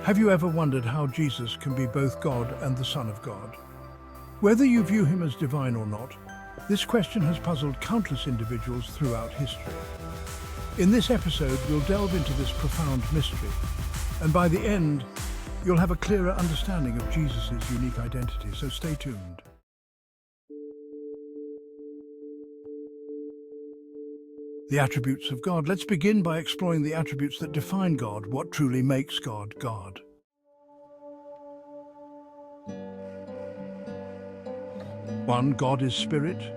Have you ever wondered how Jesus can be both God and the Son of God? Whether you view him as divine or not, this question has puzzled countless individuals throughout history. In this episode, we'll delve into this profound mystery, and by the end, you'll have a clearer understanding of Jesus' unique identity, so stay tuned. The attributes of God. Let's begin by exploring the attributes that define God, what truly makes God, God. 1. God is Spirit.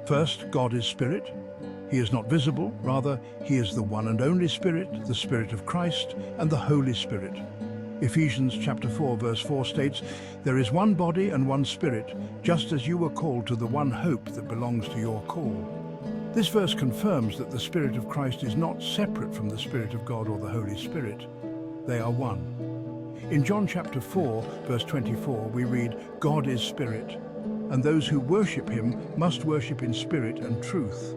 First, God is Spirit. He is not visible, rather, he is the one and only Spirit, the Spirit of Christ, and the Holy Spirit. Ephesians chapter 4, verse 4 states, "There is one body and one Spirit, just as you were called to the one hope that belongs to your call." This verse confirms that the Spirit of Christ is not separate from the Spirit of God or the Holy Spirit. They are one. In John chapter 4, verse 24, we read, "God is Spirit, and those who worship him must worship in spirit and truth."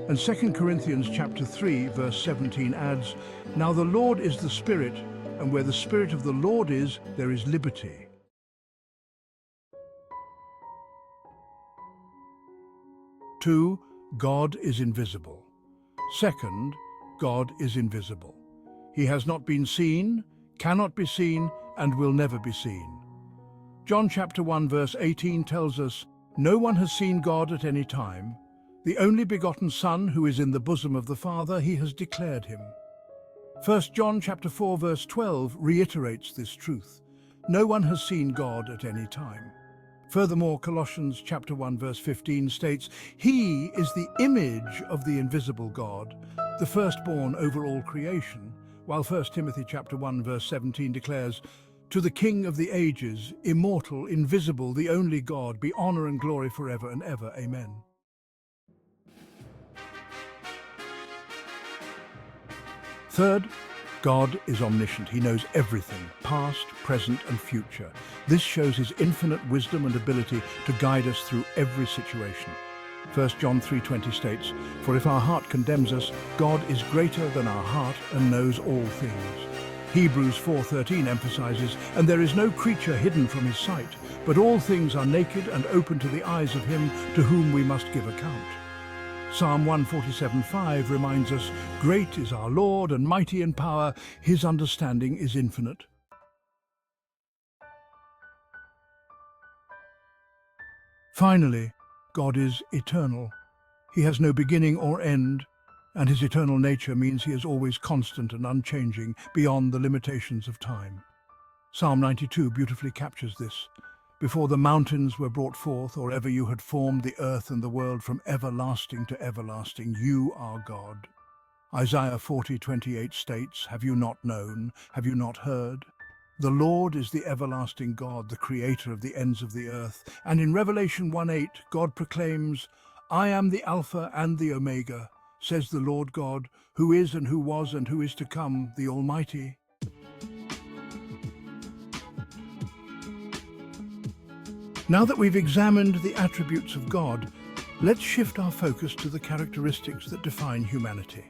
And 2 Corinthians chapter 3, verse 17 adds, "Now the Lord is the Spirit, and where the Spirit of the Lord is, there is liberty." Two, God is invisible. Second, God is invisible. He has not been seen, cannot be seen, and will never be seen. John chapter 1, verse 18 tells us, "No one has seen God at any time. The only begotten Son, who is in the bosom of the Father, he has declared him." 1 John chapter 4, verse 12 reiterates this truth. No one has seen God at any time. Furthermore, Colossians chapter 1, verse 15 states, "He is the image of the invisible God, the firstborn over all creation," while 1 Timothy chapter 1, verse 17 declares, "To the King of the ages, immortal, invisible, the only God, be honor and glory forever and ever. Amen." Third, God is omniscient. He knows everything, past, present, and future. This shows his infinite wisdom and ability to guide us through every situation. 1 John 3:20 states, "For if our heart condemns us, God is greater than our heart and knows all things." Hebrews 4:13 emphasizes, "And there is no creature hidden from his sight, but all things are naked and open to the eyes of him to whom we must give account." Psalm 147:5 reminds us, "Great is our Lord and mighty in power, his understanding is infinite." Finally, God is eternal. He has no beginning or end, and his eternal nature means he is always constant and unchanging, beyond the limitations of time. Psalm 92 beautifully captures this. "Before the mountains were brought forth, or ever you had formed the earth and the world, from everlasting to everlasting, you are God." Isaiah 40:28 states, "Have you not known? Have you not heard? The Lord is the everlasting God, the creator of the ends of the earth." And in Revelation 1:8, God proclaims, "I am the Alpha and the Omega, says the Lord God, who is and who was and who is to come, the Almighty." Now that we've examined the attributes of God, let's shift our focus to the characteristics that define humanity.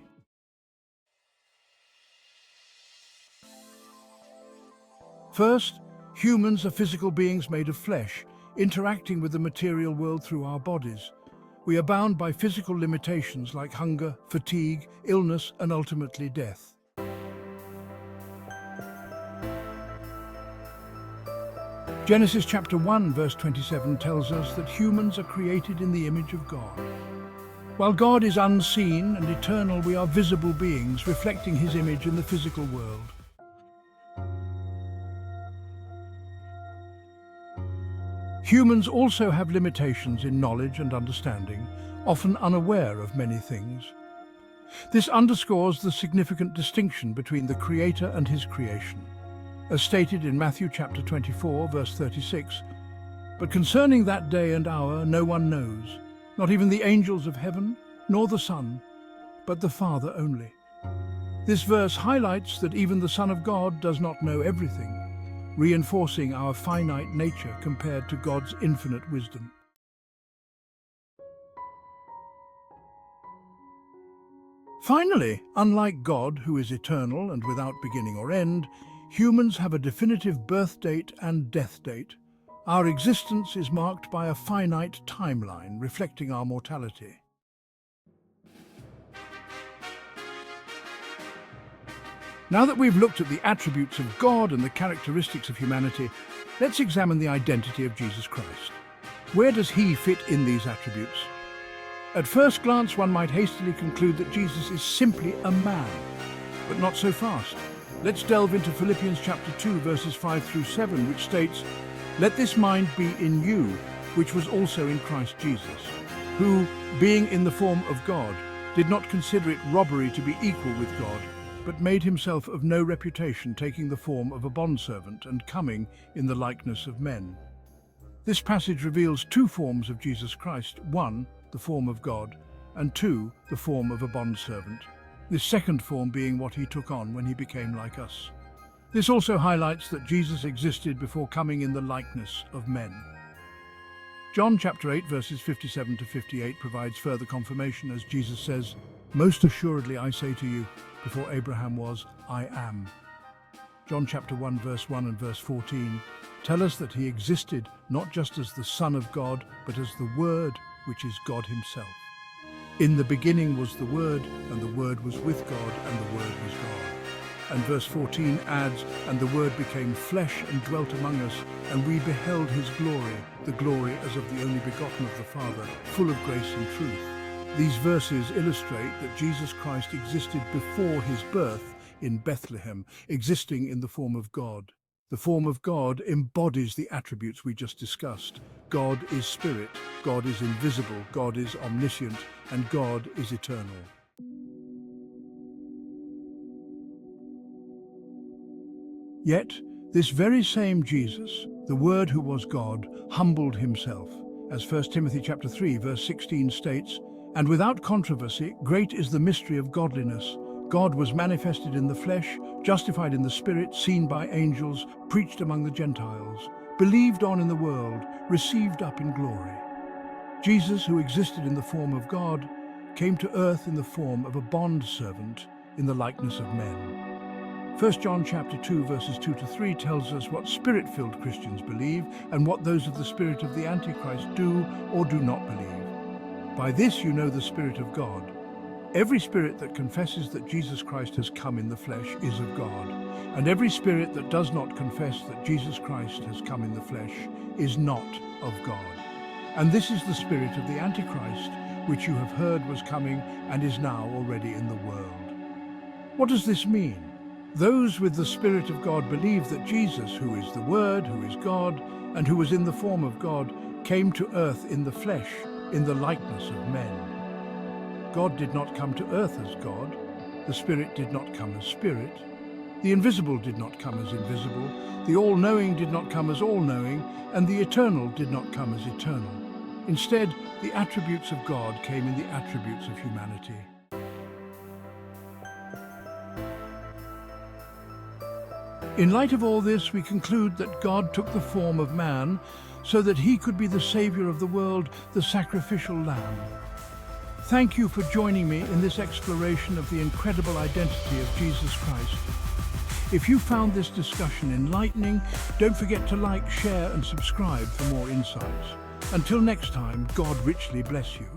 First, humans are physical beings made of flesh, interacting with the material world through our bodies. We are bound by physical limitations like hunger, fatigue, illness, and ultimately death. Genesis chapter 1, verse 27 tells us that humans are created in the image of God. While God is unseen and eternal, we are visible beings reflecting his image in the physical world. Humans also have limitations in knowledge and understanding, often unaware of many things. This underscores the significant distinction between the Creator and his creation. As stated in Matthew chapter 24, verse 36, "But concerning that day and hour no one knows, not even the angels of heaven, nor the Son, but the Father only." This verse highlights that even the Son of God does not know everything, reinforcing our finite nature compared to God's infinite wisdom. Finally, unlike God, who is eternal and without beginning or end, Humans have a definitive birth date and death date. Our existence is marked by a finite timeline reflecting our mortality. Now that we've looked at the attributes of God and the characteristics of humanity, let's examine the identity of Jesus Christ. Where does he fit in these attributes? At first glance, one might hastily conclude that Jesus is simply a man, but not so fast. Let's delve into Philippians chapter 2, verses 5 through 7, which states, "Let this mind be in you, which was also in Christ Jesus, who, being in the form of God, did not consider it robbery to be equal with God, but made himself of no reputation, taking the form of a bondservant and coming in the likeness of men." This passage reveals two forms of Jesus Christ: one, the form of God, and two, the form of a bondservant. This second form being what he took on when he became like us. This also highlights that Jesus existed before coming in the likeness of men. John chapter 8 verses 57 to 58 provides further confirmation as Jesus says, "Most assuredly I say to you, before Abraham was, I am." John chapter 1 verse 1 and verse 14 tell us that he existed not just as the Son of God, but as the Word, which is God himself. "In the beginning was the Word, and the Word was with God, and the Word was God." And verse 14 adds, "And the Word became flesh and dwelt among us, and we beheld his glory, the glory as of the only begotten of the Father, full of grace and truth." These verses illustrate that Jesus Christ existed before his birth in Bethlehem, existing in the form of God. The form of God embodies the attributes we just discussed. God is spirit, God is invisible, God is omniscient, and God is eternal. Yet, this very same Jesus, the Word who was God, humbled himself. As 1 Timothy chapter 3 verse 16 states, "And without controversy, great is the mystery of godliness. God was manifested in the flesh, justified in the Spirit, seen by angels, preached among the Gentiles, believed on in the world, received up in glory." Jesus, who existed in the form of God, came to earth in the form of a bondservant in the likeness of men. 1 John chapter 2 verses 2 to 3 tells us what Spirit-filled Christians believe and what those of the spirit of the Antichrist do or do not believe. "By this you know the Spirit of God. Every spirit that confesses that Jesus Christ has come in the flesh is of God, and every spirit that does not confess that Jesus Christ has come in the flesh is not of God. And this is the spirit of the Antichrist, which you have heard was coming and is now already in the world." What does this mean? Those with the Spirit of God believe that Jesus, who is the Word, who is God, and who was in the form of God, came to earth in the flesh, in the likeness of men. God did not come to earth as God, the Spirit did not come as Spirit, the invisible did not come as invisible, the all-knowing did not come as all-knowing, and the eternal did not come as eternal. Instead, the attributes of God came in the attributes of humanity. In light of all this, we conclude that God took the form of man so that he could be the Savior of the world, the sacrificial lamb. Thank you for joining me in this exploration of the incredible identity of Jesus Christ. If you found this discussion enlightening, don't forget to like, share, and subscribe for more insights. Until next time, God richly bless you.